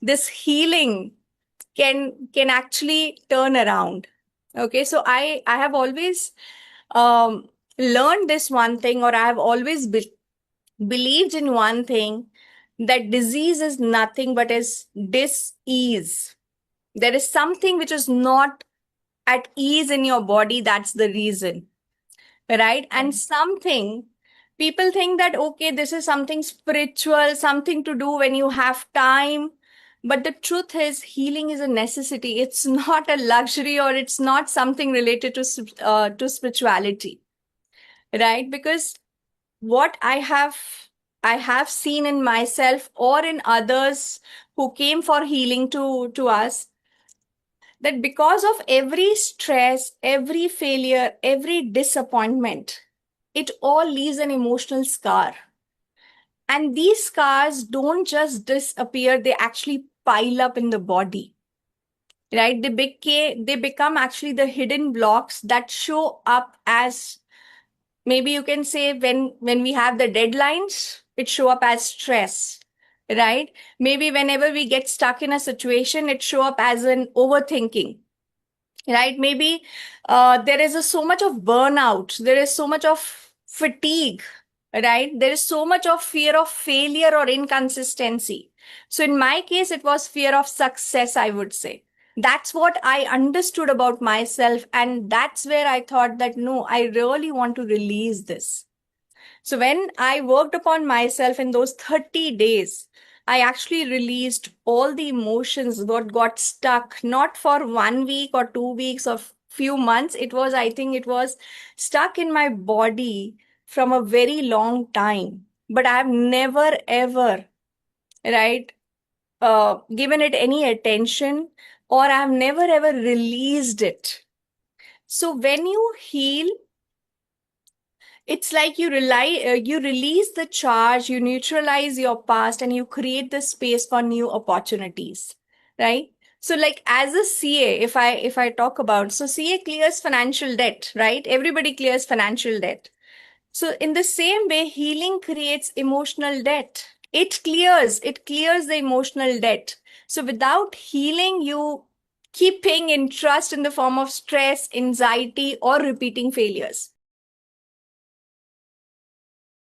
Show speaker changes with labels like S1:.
S1: this healing can actually turn around. Okay, so I have always um, learned this one thing, or I have always believed in one thing, that disease is nothing but is dis-ease. There is something which is not at ease in your body. That's the reason, right? And something, people think that, okay, this is something spiritual, something to do when you have time. But the truth is, healing is a necessity. It's not a luxury, or it's not something related to spirituality, right? Because what I have seen in myself or in others who came for healing to us, that because of every stress, every failure, every disappointment, it all leaves an emotional scar. And these scars don't just disappear, they actually pile up in the body, right? They become actually the hidden blocks that show up as, maybe you can say, when we have the deadlines, it show up as stress, right? Maybe whenever we get stuck in a situation, it show up as an overthinking, right? Maybe there is so much of burnout, there is so much of fatigue, right? There is so much of fear of failure or inconsistency. So in my case, it was fear of success, I would say. That's what I understood about myself, and that's where I thought that, no, I really want to release this. So when I worked upon myself in those 30 days, I actually released all the emotions that got stuck, not for 1 week or 2 weeks or few months. It was, I think it was stuck in my body from a very long time. But I've never ever, right, given it any attention, or I've never ever released it. So when you heal, it's like you release the charge, you neutralize your past, and you create the space for new opportunities, right? So like as a CA, if I talk about, so CA clears financial debt, right? Everybody clears financial debt. So in the same way, healing creates emotional debt. It clears the emotional debt. So without healing, you keep paying interest in the form of stress, anxiety, or repeating failures.